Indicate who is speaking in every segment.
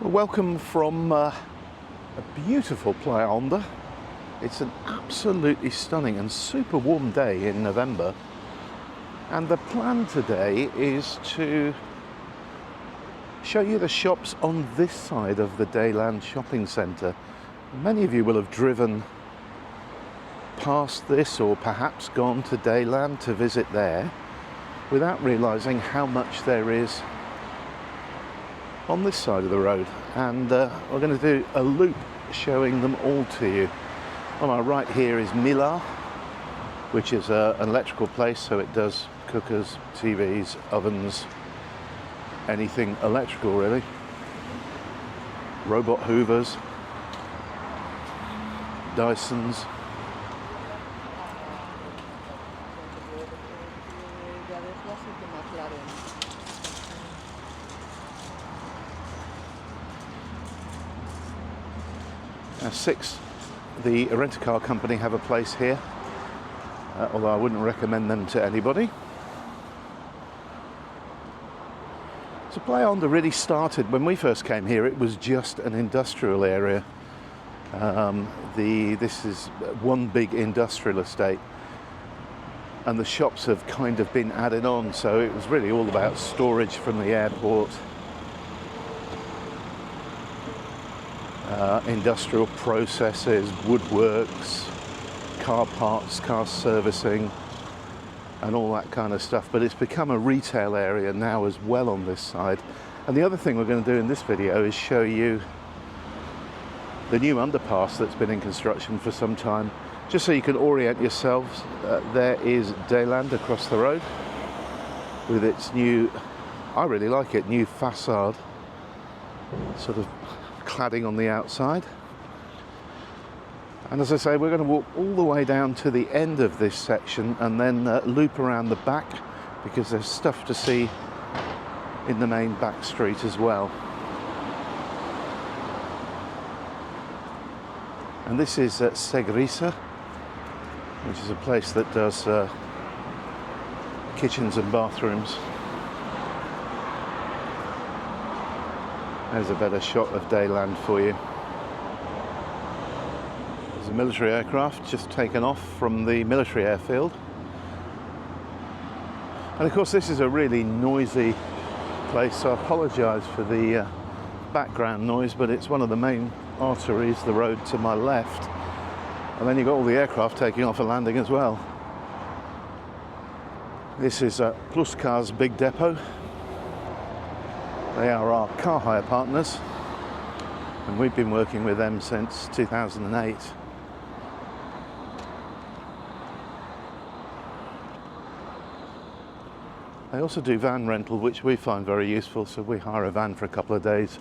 Speaker 1: Well, welcome from a beautiful Playa Honda. It's an absolutely stunning and super warm day in November, and the plan today is to show you the shops on this side of the Deiland shopping centre. Many of you will have driven past this or perhaps gone to Deiland to visit there without realising how much there is on this side of the road, and we're going to do a loop showing them all to you. On our right here is Mila, which is an electrical place, so it does cookers, TVs, ovens, anything electrical really. Robot hoovers, Dysons. Now Six, the rent-a-car company, have a place here, although I wouldn't recommend them to anybody. So Playa Honda really started, when we first came here, it was just an industrial area. This is one big industrial estate, and the shops have kind of been added on, so it was really all about storage from the airport. Industrial processes, woodworks, car parts, car servicing, and all that kind of stuff. But it's become a retail area now as well on this side. And the other thing we're going to do in this video is show you the new underpass that's been in construction for some time, just so you can orient yourselves. There is Deiland across the road with its new, I really like it, new facade, sort of cladding on the outside. And as I say, we're going to walk all the way down to the end of this section and then loop around the back, because there's stuff to see in the main back street as well. And this is Segrisa, which is a place that does kitchens and bathrooms. There's a better shot of Deiland for you. There's a military aircraft just taken off from the military airfield. And of course this is a really noisy place, so I apologise for the background noise, but it's one of the main arteries, the road to my left. And then you've got all the aircraft taking off and landing as well. This is Plus Car's big depot. They are our car hire partners, and we've been working with them since 2008. They also do van rental, which we find very useful, so we hire a van for a couple of days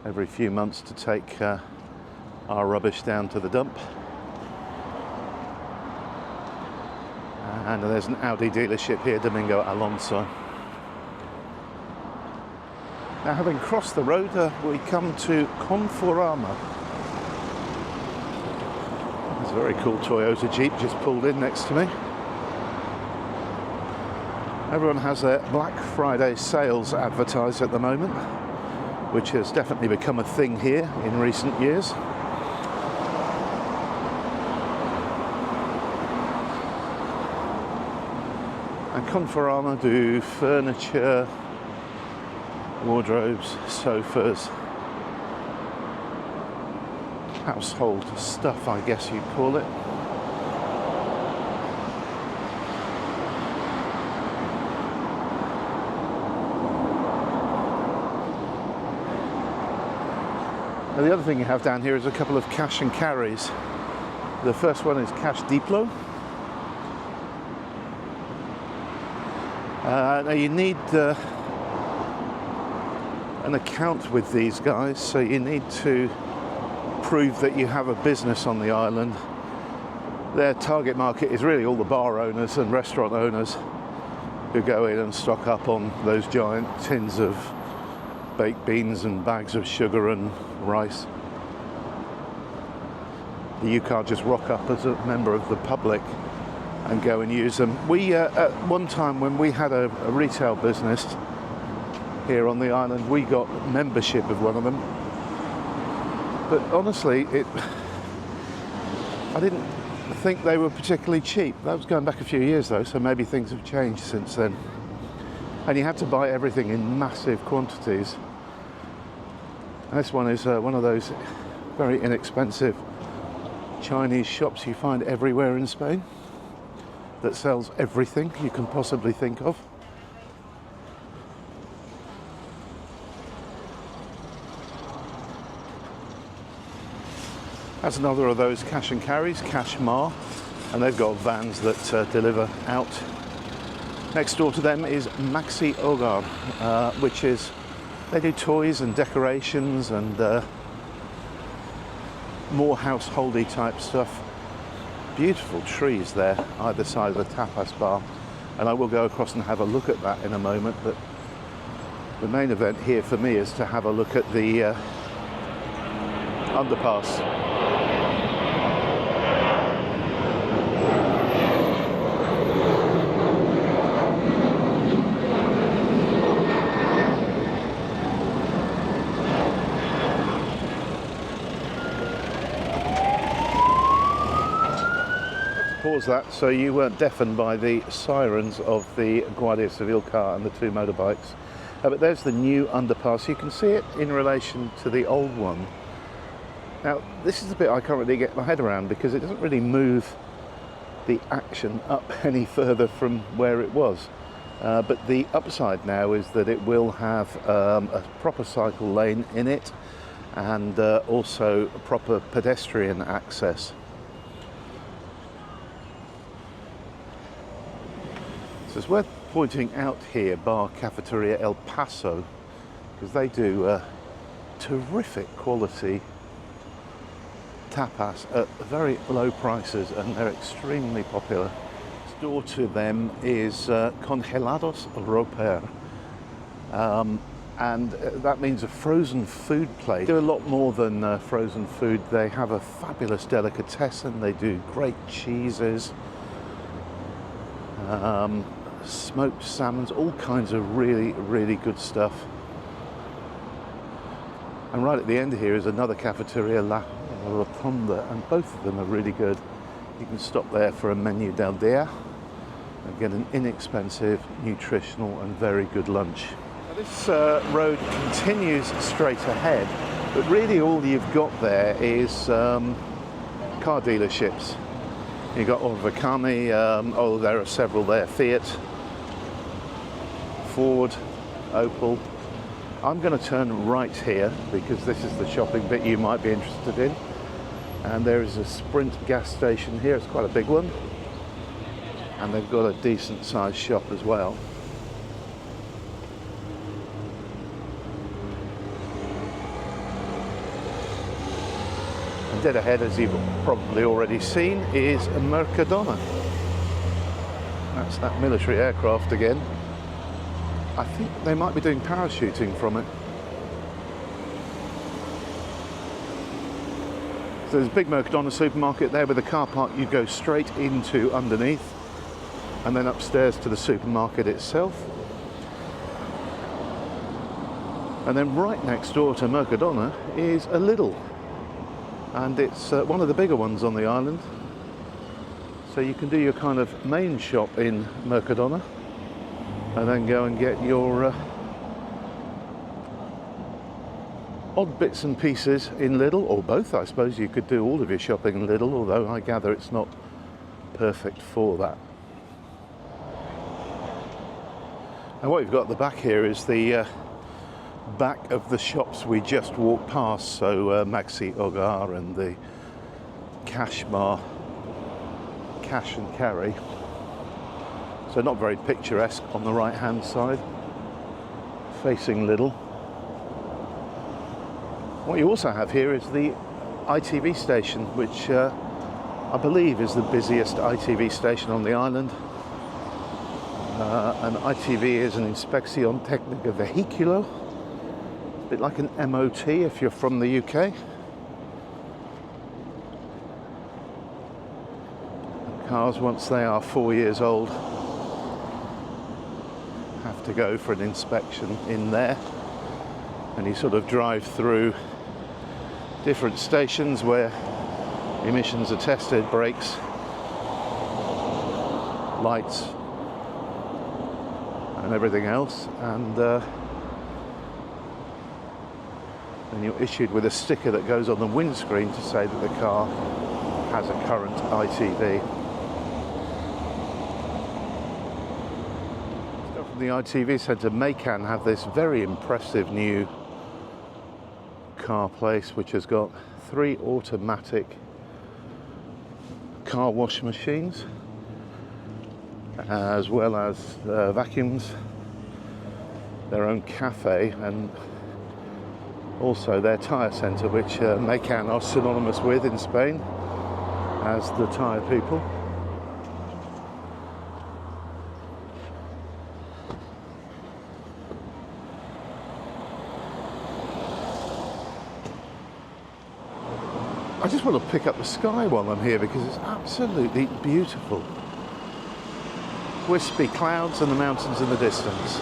Speaker 1: every few months to take our rubbish down to the dump. And there's an Audi dealership here, Domingo Alonso. Now, having crossed the road, we come to Conforama. There's a very cool Toyota Jeep just pulled in next to me. Everyone has their Black Friday sales advertised at the moment, which has definitely become a thing here in recent years. And Conforama do furniture, wardrobes, sofas, household stuff, I guess you'd call it. Now, the other thing you have down here is a couple of cash and carries. The first one is Cash Depot. Now you need an account with these guys, so you need to prove that you have a business on the island. Their target market is really all the bar owners and restaurant owners who go in and stock up on those giant tins of baked beans and bags of sugar and rice. You can't just rock up as a member of the public and go and use them. We, at one time when we had a retail business, here on the island. We got membership of one of them. But honestly, I didn't think they were particularly cheap. That was going back a few years though, so maybe things have changed since then. And you had to buy everything in massive quantities. And this one is one of those very inexpensive Chinese shops you find everywhere in Spain that sells everything you can possibly think of. That's another of those cash and carries, Cash Mar, and they've got vans that deliver out. Next door to them is Maxi Hogar, which is, they do toys and decorations and more householdy type stuff. Beautiful trees there, either side of the tapas bar, and I will go across and have a look at that in a moment, but the main event here for me is to have a look at the underpass. Pause that so you weren't deafened by the sirens of the Guardia Civil car and the two motorbikes. But there's the new underpass. You can see it in relation to the old one. Now, this is the bit I can't really get my head around because it doesn't really move the action up any further from where it was. But the upside now is that it will have a proper cycle lane in it and also proper pedestrian access. So it's worth pointing out here Bar Cafeteria El Paso, because they do terrific quality tapas at very low prices and they're extremely popular. Next door to them is Congelados Roper, and that means a frozen food place. They do a lot more than frozen food. They have a fabulous delicatessen, they do great cheeses, smoked salmons, all kinds of really good stuff. And right at the end here is another cafeteria, La Rotonda, and both of them are really good. You can stop there for a menu del dia and get an inexpensive, nutritional and very good lunch. Now this road continues straight ahead, but really all you've got there is car dealerships. You've got Orvacami, oh there are several there, Fiat, Ford, Opel. I'm going to turn right here because this is the shopping bit you might be interested in. And there is a Sprint gas station here, it's quite a big one. And they've got a decent sized shop as well. And dead ahead, as you've probably already seen, is a Mercadona. That's that military aircraft again. I think they might be doing parachuting from it. So there's a big Mercadona supermarket there with a car park you go straight into underneath and then upstairs to the supermarket itself. And then right next door to Mercadona is a Lidl, and it's one of the bigger ones on the island. So you can do your kind of main shop in Mercadona and then go and get your odd bits and pieces in Lidl, or both I suppose. You could do all of your shopping in Lidl, although I gather it's not perfect for that. And what you've got at the back here is the back of the shops we just walked past, so Maxi Hogar and the Cash Mar, Cash and Carry. So not very picturesque on the right hand side, facing Lidl. What you also have here is the ITV station, which I believe is the busiest ITV station on the island. And ITV is an Inspección Técnica Vehiculo, a bit like an MOT if you're from the UK. Cars, once they are 4 years old, have have to go for an inspection in there, and you sort of drive through different stations where emissions are tested, brakes, lights and everything else, and then you're issued with a sticker that goes on the windscreen to say that the car has a current ITV. Stuff from the ITV Centre, Macan have this very impressive new car place which has got 3 automatic car wash machines, as well as vacuums, their own cafe, and also their tyre centre, which Macan are synonymous with in Spain as the tyre people. I just want to pick up the sky while I'm here because it's absolutely beautiful. Wispy clouds and the mountains in the distance.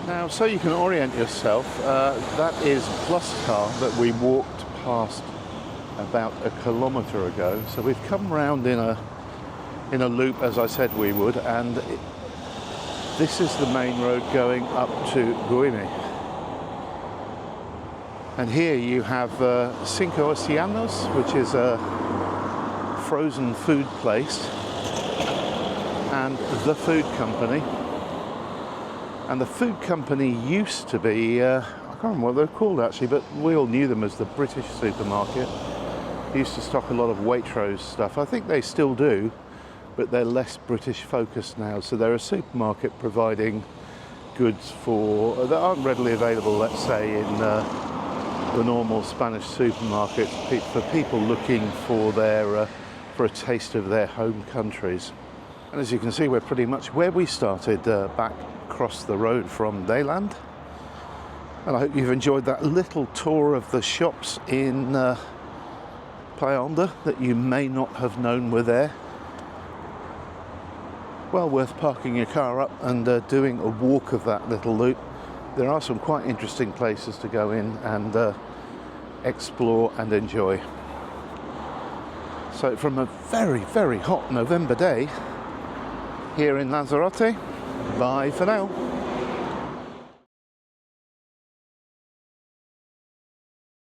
Speaker 1: Now, so you can orient yourself, that is Pluscar that we walked past about a kilometre ago. So we've come round in a loop, as I said we would, and this is the main road going up to Güemes. And here you have Cinco Océanos, which is a frozen food place, and the food company. And the food company used to be, I can't remember what they're called actually, but we all knew them as the British supermarket. They used to stock a lot of Waitrose stuff. I think they still do, but they're less British focused now. So they're a supermarket providing goods that aren't readily available, let's say, in the normal Spanish supermarkets, for people looking for for a taste of their home countries. And as you can see, we're pretty much where we started, back across the road from Deiland. And I hope you've enjoyed that little tour of the shops in Playa Honda that you may not have known were there. Well worth parking your car up and doing a walk of that little loop. There are some quite interesting places to go in and explore and enjoy. So from a very, very hot November day here in Lanzarote, bye for now.